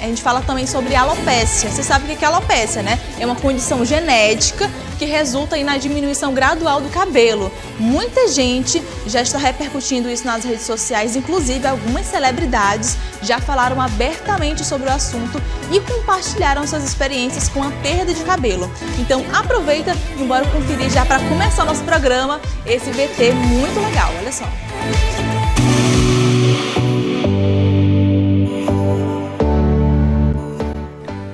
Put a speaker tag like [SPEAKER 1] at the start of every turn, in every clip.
[SPEAKER 1] a gente fala também sobre alopécia. Você sabe o que é alopécia, né? É uma condição genética que resulta aí na diminuição gradual do cabelo. Muita gente já está repercutindo isso nas redes sociais, inclusive algumas celebridades já falaram abertamente sobre o assunto e compartilharam suas experiências com a perda de cabelo. Então aproveita e bora conferir já para começar o nosso programa esse VT muito legal, olha só.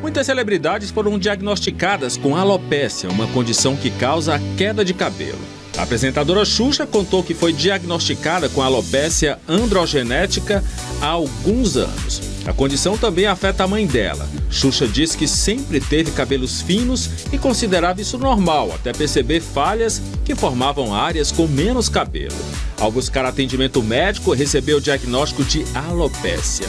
[SPEAKER 2] Muitas celebridades foram diagnosticadas com alopécia, uma condição que causa a queda de cabelo. A apresentadora Xuxa contou que foi diagnosticada com alopécia androgenética há alguns anos. A condição também afeta a mãe dela. Xuxa diz que sempre teve cabelos finos e considerava isso normal, até perceber falhas que formavam áreas com menos cabelo. Ao buscar atendimento médico, recebeu o diagnóstico de alopécia.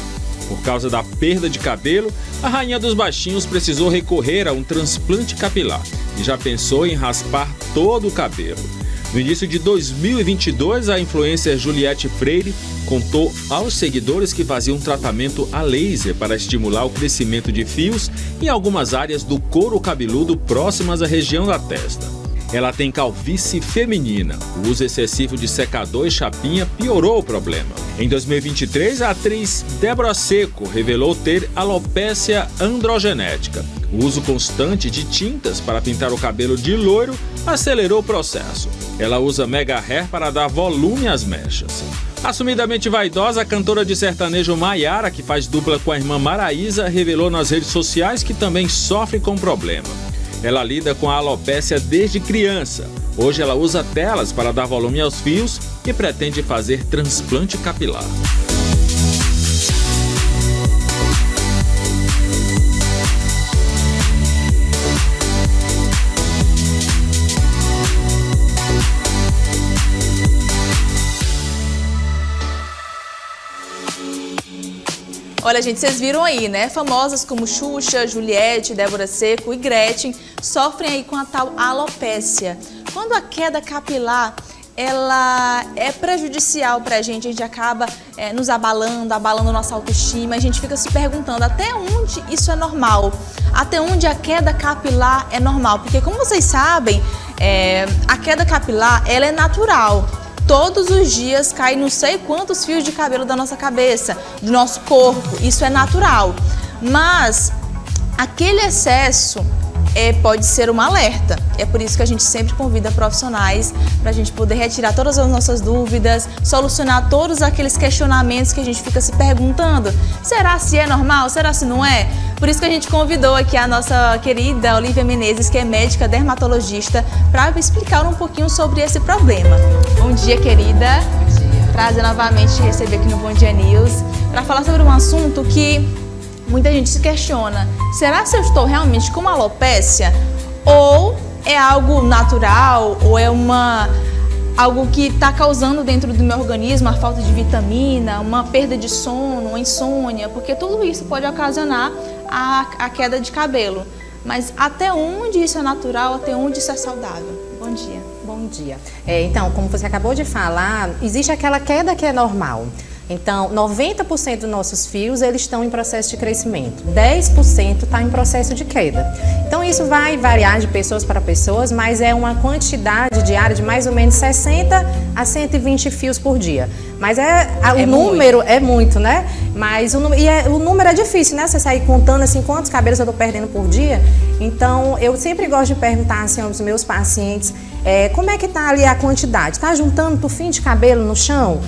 [SPEAKER 2] Por causa da perda de cabelo, a rainha dos baixinhos precisou recorrer a um transplante capilar e já pensou em raspar todo o cabelo. No início de 2022, a influencer Juliette Freire contou aos seguidores que fazia um tratamento a laser para estimular o crescimento de fios em algumas áreas do couro cabeludo próximas à região da testa. Ela tem calvície feminina. O uso excessivo de secador e chapinha piorou o problema. Em 2023, a atriz Débora Seco revelou ter alopécia androgenética. O uso constante de tintas para pintar o cabelo de loiro acelerou o processo. Ela usa Mega Hair para dar volume às mechas. Assumidamente vaidosa, a cantora de sertanejo Maiara, que faz dupla com a irmã Maraísa, revelou nas redes sociais que também sofre com o problema. Ela lida com a alopécia desde criança. Hoje ela usa telas para dar volume aos fios e pretende fazer transplante capilar.
[SPEAKER 1] Olha, gente, vocês viram aí, né? Famosas como Xuxa, Juliette, Débora Seco e Gretchen sofrem aí com a tal alopécia. Quando a queda capilar, ela é prejudicial pra gente acaba nos abalando nossa autoestima, a gente fica se perguntando até onde isso é normal, até onde a queda capilar é normal, porque como vocês sabem, a queda capilar, ela é natural. Todos os dias cai não sei quantos fios de cabelo da nossa cabeça, do nosso corpo, isso é natural. Mas aquele excesso pode ser um alerta. É por isso que a gente sempre convida profissionais para a gente poder retirar todas as nossas dúvidas, solucionar todos aqueles questionamentos que a gente fica se perguntando. Será se é normal? Será se não é? Por isso que a gente convidou aqui a nossa querida Olivia Menezes, que é médica dermatologista, para explicar um pouquinho sobre esse problema. Bom dia, querida.
[SPEAKER 3] Bom dia.
[SPEAKER 1] Prazer novamente te receber aqui no Bom Dia News para falar sobre um assunto que muita gente se questiona. Será que eu estou realmente com uma alopécia? Ou é algo natural? Ou é algo que está causando dentro do meu organismo a falta de vitamina, uma perda de sono, uma insônia? Porque tudo isso pode ocasionar a queda de cabelo. Mas até onde isso é natural, até onde isso é saudável? Bom dia.
[SPEAKER 3] Bom dia. Então, como você acabou de falar, existe aquela queda que é normal. Então, 90% dos nossos fios, eles estão em processo de crescimento. 10% está em processo de queda. Então, isso vai variar de pessoas para pessoas, mas é uma quantidade diária de mais ou menos 60 a 120 fios por dia. Mas o número é muito, né? Mas o número é difícil, né? Você sair contando assim quantos cabelos eu estou perdendo por dia. Então, eu sempre gosto de perguntar assim aos meus pacientes, como é que está ali a quantidade? Está juntando tufinho de cabelo no chão?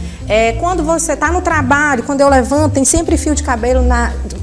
[SPEAKER 3] Quando você está no trabalho, quando eu levanto, tem sempre fio de cabelo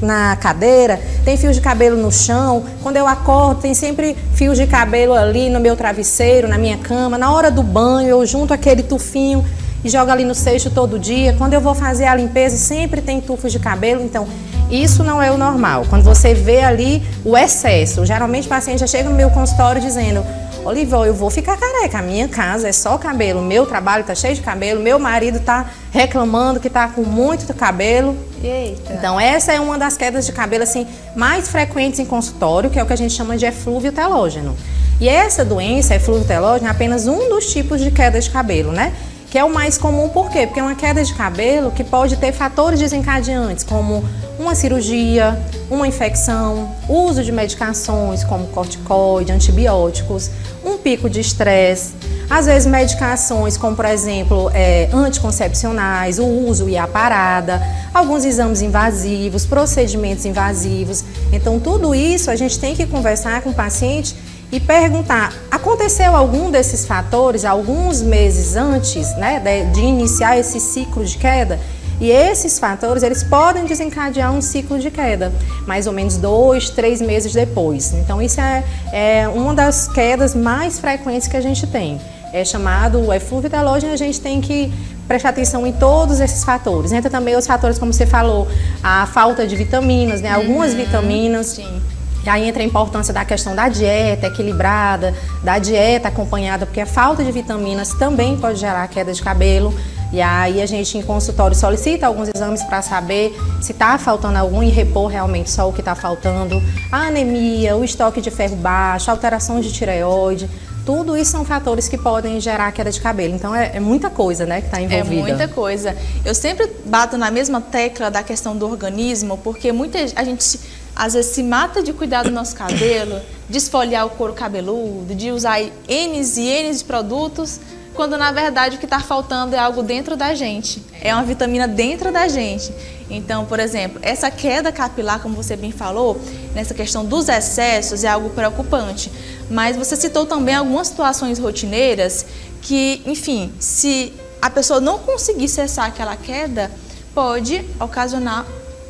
[SPEAKER 3] na cadeira, tem fio de cabelo no chão. Quando eu acordo, tem sempre fio de cabelo ali no meu travesseiro, na minha cama. Na hora do banho, eu junto aquele tufinho e jogo ali no cesto todo dia. Quando eu vou fazer a limpeza, sempre tem tufos de cabelo. Então, isso não é o normal. Quando você vê ali o excesso, geralmente o paciente já chega no meu consultório dizendo: Olivia, eu vou ficar careca, a minha casa é só cabelo, meu trabalho tá cheio de cabelo, meu marido tá reclamando que tá com muito cabelo.
[SPEAKER 1] Eita.
[SPEAKER 3] Então essa é uma das quedas de cabelo assim mais frequentes em consultório, que é o que a gente chama de eflúvio telógeno. E essa doença, eflúvio telógeno, é apenas um dos tipos de queda de cabelo, né? que é o mais comum. Por quê? Porque é uma queda de cabelo que pode ter fatores desencadeantes, como uma cirurgia, uma infecção, uso de medicações como corticoide, antibióticos, um pico de estresse, às vezes medicações como, por exemplo, anticoncepcionais, o uso e a parada, alguns exames invasivos, procedimentos invasivos. Então, tudo isso a gente tem que conversar com o paciente e perguntar, aconteceu algum desses fatores alguns meses antes, né, de iniciar esse ciclo de queda? E esses fatores, eles podem desencadear um ciclo de queda, mais ou menos 2, 3 meses depois. Então, isso é uma das quedas mais frequentes que a gente tem. É chamado eflúvio telógeno, e a gente tem que prestar atenção em todos esses fatores. Entra também os fatores, como você falou, a falta de vitaminas, né? Algumas vitaminas.
[SPEAKER 1] Sim.
[SPEAKER 3] E aí entra a importância da questão da dieta equilibrada, da dieta acompanhada, porque a falta de vitaminas também pode gerar queda de cabelo. E aí a gente em consultório solicita alguns exames para saber se está faltando algum e repor realmente só o que está faltando. A anemia, o estoque de ferro baixo, alterações de tireoide, tudo isso são fatores que podem gerar queda de cabelo. Então é muita coisa, né, que está envolvida.
[SPEAKER 1] É muita coisa. Eu sempre bato na mesma tecla da questão do organismo, porque a gente às vezes se mata de cuidar do nosso cabelo, de esfoliar o couro cabeludo, de usar N e N de produtos, quando na verdade o que está faltando é algo dentro da gente, é uma vitamina dentro da gente. Então, por exemplo, essa queda capilar, como você bem falou, nessa questão dos excessos é algo preocupante. Mas você citou também algumas situações rotineiras que, enfim, se a pessoa não conseguir cessar aquela queda, pode ocasionar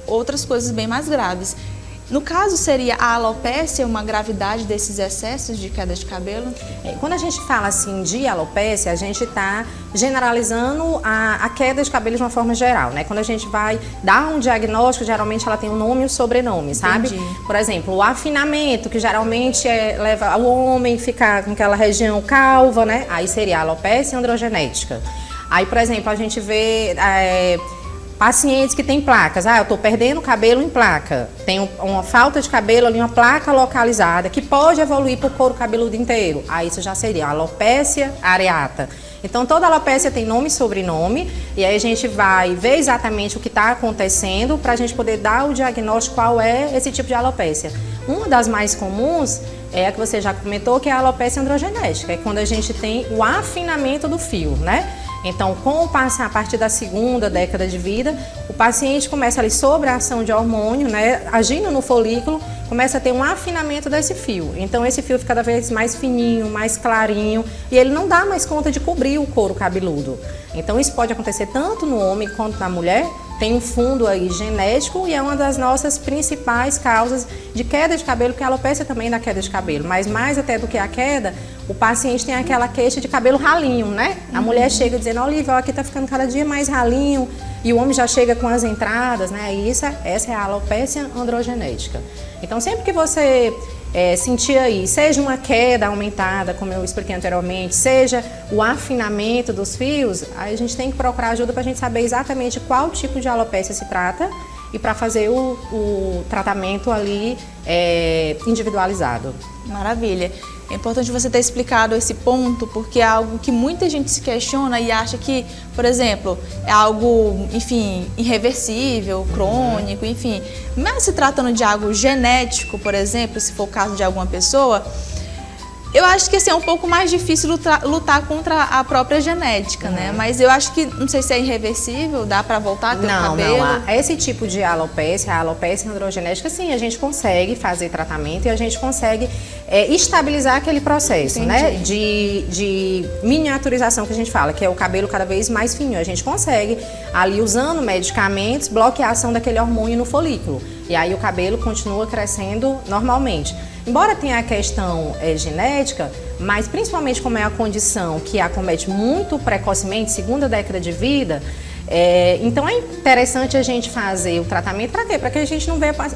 [SPEAKER 1] outras coisas bem mais graves. No caso, seria a alopécia uma gravidade desses excessos de queda de cabelo?
[SPEAKER 3] Quando a gente fala assim de alopécia, a gente está generalizando a queda de cabelo de uma forma geral, né? Quando a gente vai dar um diagnóstico, geralmente ela tem um nome e um sobrenome, sabe?
[SPEAKER 1] Entendi.
[SPEAKER 3] Por exemplo, o afinamento, que geralmente leva o homem a ficar com aquela região calva, né? Aí seria a alopécia androgenética. Aí, por exemplo, a gente vê pacientes que têm placas. Eu estou perdendo cabelo em placa. Tem uma falta de cabelo ali, uma placa localizada, que pode evoluir para o couro cabeludo inteiro. Aí isso já seria a alopécia areata. Então, toda alopécia tem nome e sobrenome, e aí a gente vai ver exatamente o que está acontecendo para a gente poder dar o diagnóstico qual é esse tipo de alopécia. Uma das mais comuns é a que você já comentou, que é a alopécia androgenética, é quando a gente tem o afinamento do fio, né? Então, com o passar a partir da segunda década de vida, o paciente começa ali sob a ação de hormônio, né, agindo no folículo, começa a ter um afinamento desse fio. Então, esse fio fica cada vez mais fininho, mais clarinho, e ele não dá mais conta de cobrir o couro cabeludo. Então, isso pode acontecer tanto no homem quanto na mulher. Tem um fundo aí genético e é uma das nossas principais causas de queda de cabelo, porque a alopécia também dá queda de cabelo, mas mais até do que a queda, o paciente tem aquela queixa de cabelo ralinho, né? A mulher chega dizendo, Olívia, aqui tá ficando cada dia mais ralinho, e o homem já chega com as entradas, né? E essa é a alopécia androgenética. Então, sempre que você sentir aí, seja uma queda aumentada, como eu expliquei anteriormente, seja o afinamento dos fios, aí a gente tem que procurar ajuda para a gente saber exatamente qual tipo de alopécia se trata e para fazer o tratamento ali individualizado.
[SPEAKER 1] Maravilha. É importante você ter explicado esse ponto, porque é algo que muita gente se questiona e acha que, por exemplo, é algo, enfim, irreversível, crônico, enfim. Mas se tratando de algo genético, por exemplo, se for o caso de alguma pessoa, eu acho que assim, é um pouco mais difícil lutar contra a própria genética, né? Mas eu acho que, não sei se é irreversível, dá para voltar a ter o cabelo?
[SPEAKER 3] Não. Esse tipo de alopécia, a alopécia androgenética, sim, a gente consegue fazer tratamento e a gente consegue estabilizar aquele processo, né? De miniaturização que a gente fala, que é o cabelo cada vez mais fininho. A gente consegue, ali usando medicamentos, bloquear a ação daquele hormônio no folículo. E aí o cabelo continua crescendo normalmente. Embora tenha a questão genética, mas principalmente como é a condição que acomete muito precocemente, segunda década de vida, então é interessante a gente fazer o tratamento para quê? Para que a gente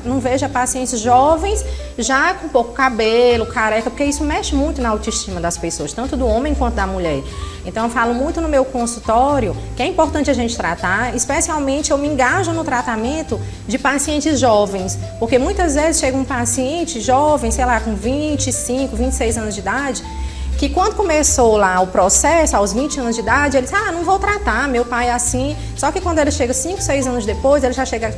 [SPEAKER 3] não veja pacientes jovens já com pouco cabelo, careca, porque isso mexe muito na autoestima das pessoas, tanto do homem quanto da mulher. Então eu falo muito no meu consultório que é importante a gente tratar, especialmente eu me engajo no tratamento de pacientes jovens, porque muitas vezes chega um paciente jovem, sei lá, com 25, 26 anos de idade, que quando começou lá o processo, aos 20 anos de idade, ele disse, não vou tratar, meu pai é assim. Só que quando ele chega 5, 6 anos depois, ele já chega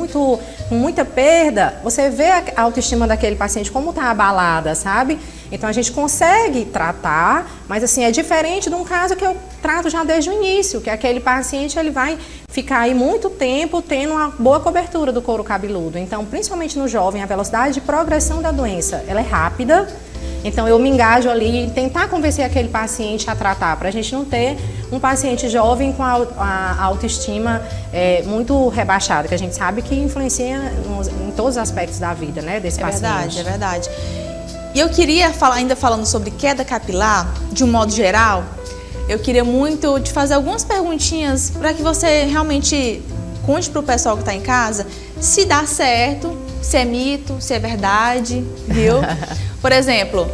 [SPEAKER 3] com muita perda. Você vê a autoestima daquele paciente como está abalada, sabe? Então, a gente consegue tratar, mas assim, é diferente de um caso que eu trato já desde o início, que aquele paciente ele vai ficar aí muito tempo tendo uma boa cobertura do couro cabeludo. Então, principalmente no jovem, a velocidade de progressão da doença, ela é rápida. Então, eu me engajo ali em tentar convencer aquele paciente a tratar, para a gente não ter um paciente jovem com a autoestima muito rebaixada, que a gente sabe que influencia em todos os aspectos da vida, né, desse paciente.
[SPEAKER 1] É verdade. E eu queria falar, ainda falando sobre queda capilar, de um modo geral, eu queria muito te fazer algumas perguntinhas para que você realmente conte para o pessoal que está em casa se dá certo, se é mito, se é verdade, viu? Por exemplo,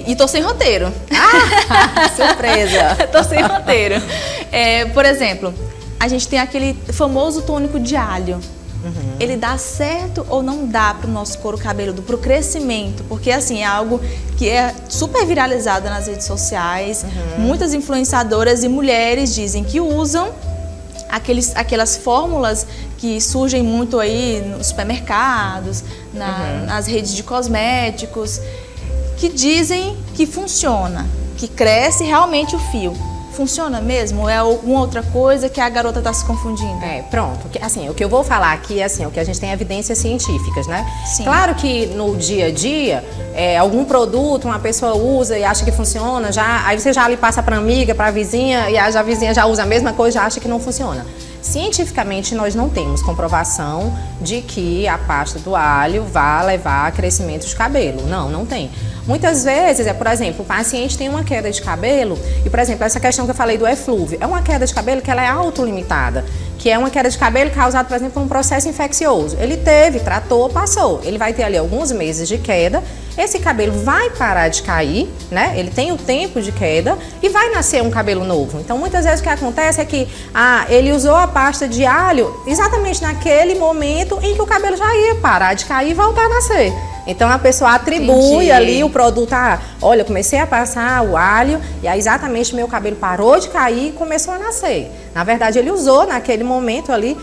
[SPEAKER 1] e tô sem roteiro.
[SPEAKER 3] Surpresa!
[SPEAKER 1] Tô sem roteiro. Por exemplo, a gente tem aquele famoso tônico de alho. Uhum. Ele dá certo ou não dá para o nosso couro cabeludo, para o crescimento? Porque assim, é algo que é super viralizado nas redes sociais. Uhum. Muitas influenciadoras e mulheres dizem que usam aquelas fórmulas que surgem muito aí nos supermercados, nas redes de cosméticos, que dizem que funciona, que cresce realmente o fio. Funciona mesmo? Ou é alguma outra coisa que a garota está se confundindo?
[SPEAKER 3] Pronto. Assim, o que eu vou falar aqui é assim, o que a gente tem evidências científicas, né? Sim. Claro que no dia a dia, algum produto uma pessoa usa e acha que funciona, aí você já lhe passa para amiga, para a vizinha, e a vizinha já usa a mesma coisa e já acha que não funciona. Cientificamente, nós não temos comprovação de que a pasta do alho vá levar a crescimento de cabelo. Não tem. Muitas vezes, por exemplo, o paciente tem uma queda de cabelo e, por exemplo, essa questão que eu falei do eflúvio, é uma queda de cabelo que ela é autolimitada, que é uma queda de cabelo causada, por exemplo, por um processo infeccioso. Ele tratou, passou. Ele vai ter ali alguns meses de queda, esse cabelo vai parar de cair, né? Ele tem o tempo de queda e vai nascer um cabelo novo. Então, muitas vezes o que acontece é que ele usou a pasta de alho exatamente naquele momento em que o cabelo já ia parar de cair e voltar a nascer. Então, a pessoa atribui ali o produto, olha, eu comecei a passar o alho e aí exatamente meu cabelo parou de cair e começou a nascer. Na verdade, ele usou naquele momento ali,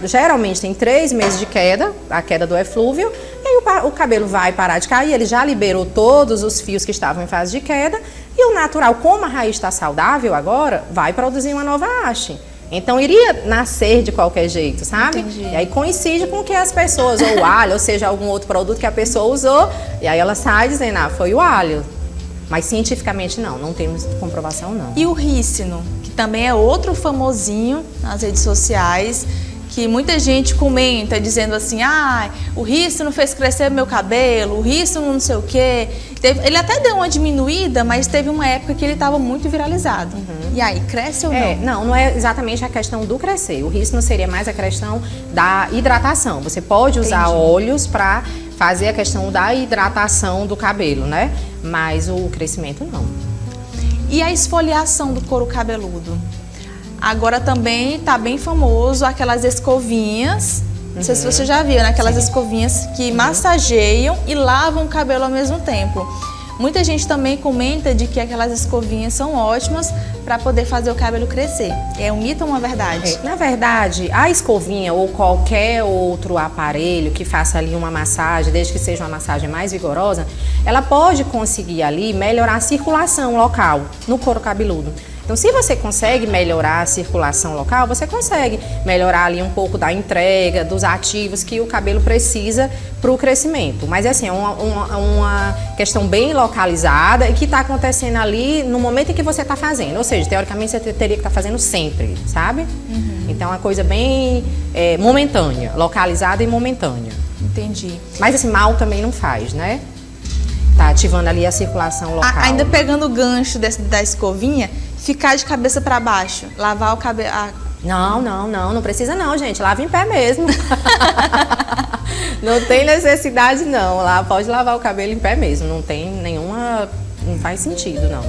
[SPEAKER 3] geralmente tem 3 meses de queda, a queda do eflúvio, e aí o cabelo vai parar de cair, ele já liberou todos os fios que estavam em fase de queda, e o natural, como a raiz está saudável agora, vai produzir uma nova haste. Então, iria nascer de qualquer jeito, sabe?
[SPEAKER 1] Entendi.
[SPEAKER 3] E aí coincide com o que as pessoas, ou o alho, ou seja, algum outro produto que a pessoa usou, e aí ela sai dizendo, foi o alho. Mas cientificamente não temos comprovação não.
[SPEAKER 1] E o rícino, que também é outro famosinho nas redes sociais, que muita gente comenta dizendo assim, o rícino fez crescer meu cabelo, o rícino não sei o quê. Ele até deu uma diminuída, mas teve uma época que ele estava muito viralizado. Uhum. E aí, cresce ou não?
[SPEAKER 3] Não é exatamente a questão do crescer. O rícino seria mais a questão da hidratação. Você pode usar óleos para fazer a questão da hidratação do cabelo, né? Mas o crescimento não.
[SPEAKER 1] E a esfoliação do couro cabeludo? Agora também está bem famoso aquelas escovinhas, não sei se você já viu, né? Aquelas escovinhas que massageiam e lavam o cabelo ao mesmo tempo. Muita gente também comenta de que aquelas escovinhas são ótimas para poder fazer o cabelo crescer. É um mito ou uma verdade?
[SPEAKER 3] Na verdade, a escovinha ou qualquer outro aparelho que faça ali uma massagem, desde que seja uma massagem mais vigorosa, ela pode conseguir ali melhorar a circulação local no couro cabeludo. Então, se você consegue melhorar a circulação local, você consegue melhorar ali um pouco da entrega, dos ativos que o cabelo precisa para o crescimento. Mas, assim, é uma questão bem localizada e que está acontecendo ali no momento em que você está fazendo. Ou seja, teoricamente, você teria que estar fazendo sempre, sabe? Uhum. Então, é uma coisa bem momentânea, localizada e momentânea.
[SPEAKER 1] Entendi.
[SPEAKER 3] Mas, assim, mal também não faz, né? Tá ativando ali a circulação local.
[SPEAKER 1] Ainda pegando o gancho da escovinha, ficar de cabeça para baixo, lavar o cabelo...
[SPEAKER 3] Não precisa não, gente, lava em pé mesmo. Não tem necessidade não, pode lavar o cabelo em pé mesmo, não tem nenhuma, não faz sentido não.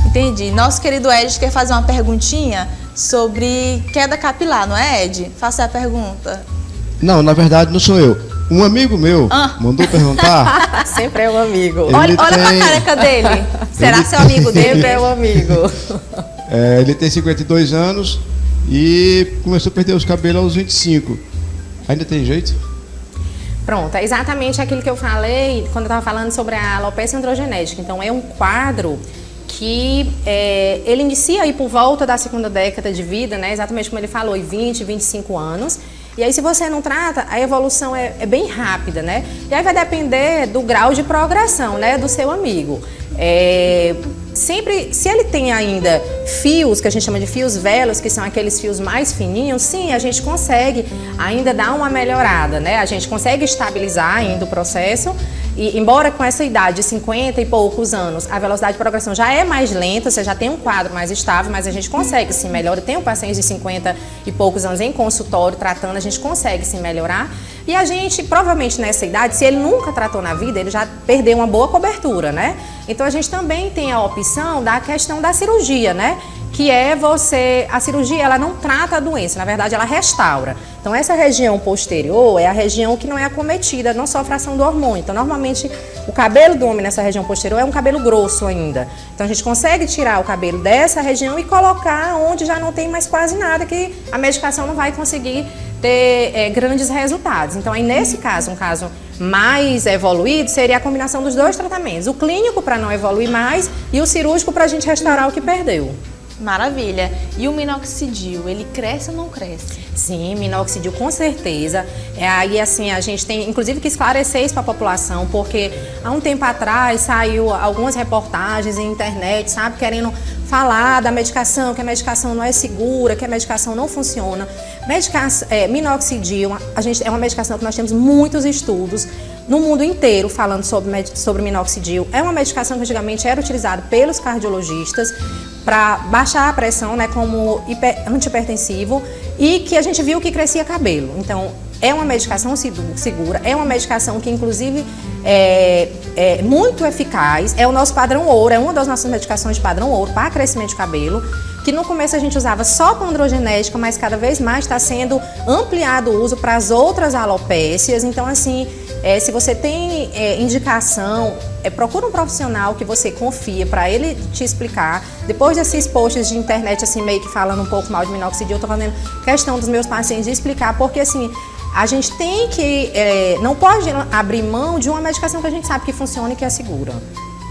[SPEAKER 1] Entendi. Nosso querido Ed quer fazer uma perguntinha sobre queda capilar, não é, Ed? Faça a pergunta.
[SPEAKER 4] Não, na verdade não sou eu. Um amigo meu mandou perguntar.
[SPEAKER 3] Sempre é um amigo.
[SPEAKER 1] Olha pra careca dele. Será seu amigo dele?
[SPEAKER 3] Sempre é um amigo.
[SPEAKER 4] Ele tem 52 anos e começou a perder os cabelos aos 25. Ainda tem jeito?
[SPEAKER 3] Pronto, é exatamente aquilo que eu falei quando eu estava falando sobre a alopecia androgenética. Então, é um quadro que ele inicia aí por volta da segunda década de vida, né? Exatamente como ele falou, em 20, 25 anos. E aí, se você não trata, a evolução é bem rápida, né? E aí vai depender do grau de progressão, né, do seu amigo. Sempre, se ele tem ainda fios, que a gente chama de fios velos, que são aqueles fios mais fininhos, sim, a gente consegue ainda dar uma melhorada, né? A gente consegue estabilizar ainda o processo. E embora com essa idade de 50 e poucos anos, a velocidade de progressão já é mais lenta, você já tem um quadro mais estável, mas a gente consegue sim melhorar. Tem um paciente de 50 e poucos anos em consultório tratando, a gente consegue sim melhorar. E a gente, provavelmente nessa idade, se ele nunca tratou na vida, ele já perdeu uma boa cobertura, né? Então a gente também tem a opção da questão da cirurgia, né? Que é a cirurgia, ela não trata a doença, na verdade ela restaura. Então essa região posterior é a região que não é acometida, não sofre ação do hormônio. Então normalmente o cabelo do homem nessa região posterior é um cabelo grosso ainda. Então a gente consegue tirar o cabelo dessa região e colocar onde já não tem mais quase nada, que a medicação não vai conseguir ter grandes resultados. Então aí nesse caso, um caso mais evoluído seria a combinação dos dois tratamentos. O clínico para não evoluir mais e o cirúrgico para a gente restaurar o que perdeu.
[SPEAKER 1] Maravilha. E o minoxidil, ele cresce ou não cresce?
[SPEAKER 3] Sim, minoxidil com certeza. Aí assim, a gente tem inclusive que esclarecer isso para a população, porque há um tempo atrás saiu algumas reportagens em internet, sabe, querendo falar da medicação, que a medicação não é segura, que a medicação não funciona. Minoxidil, é uma medicação que nós temos muitos estudos no mundo inteiro falando sobre minoxidil. É uma medicação que antigamente era utilizada pelos cardiologistas para baixar a pressão, né, como antihipertensivo, e que a gente viu que crescia cabelo. Então, é uma medicação segura, é uma medicação que, inclusive, é muito eficaz, é o nosso padrão ouro, é uma das nossas medicações de padrão ouro para crescimento de cabelo, que no começo a gente usava só para androgenética, mas cada vez mais está sendo ampliado o uso para as outras alopécias. Então, assim, se você tem indicação, procura um profissional que você confia para ele te explicar. Depois desses posts de internet, assim, meio que falando um pouco mal de minoxidil, eu estou fazendo questão dos meus pacientes de explicar, porque, assim, a gente tem que, não pode abrir mão de uma medicação que a gente sabe que funciona e que é segura.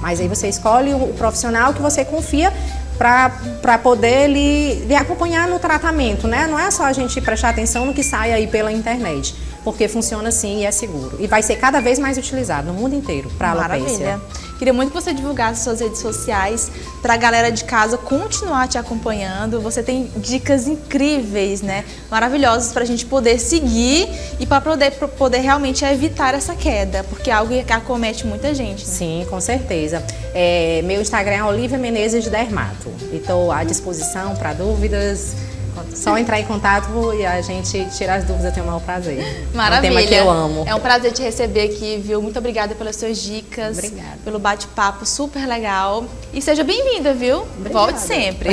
[SPEAKER 3] Mas aí você escolhe o profissional que você confia para poder lhe acompanhar no tratamento, né? Não é só a gente prestar atenção no que sai aí pela internet, porque funciona sim e é seguro. E vai ser cada vez mais utilizado no mundo inteiro para alopecia.
[SPEAKER 1] Maravilha. Queria muito que você divulgasse suas redes sociais para a galera de casa continuar te acompanhando. Você tem dicas incríveis, né? Maravilhosas para a gente poder seguir e para poder realmente evitar essa queda, porque é algo que acomete muita gente, né?
[SPEAKER 3] Sim, com certeza. Meu Instagram é Olivia Menezes Dermato. Estou à disposição para dúvidas. Só entrar em contato e a gente tirar as dúvidas, eu tenho o maior prazer.
[SPEAKER 1] Maravilha.
[SPEAKER 3] É um tema que eu amo.
[SPEAKER 1] É um prazer te receber aqui, viu? Muito obrigada pelas suas dicas.
[SPEAKER 3] Obrigada.
[SPEAKER 1] Pelo bate-papo super legal. E seja bem-vinda, viu?
[SPEAKER 3] Obrigada.
[SPEAKER 1] Volte sempre.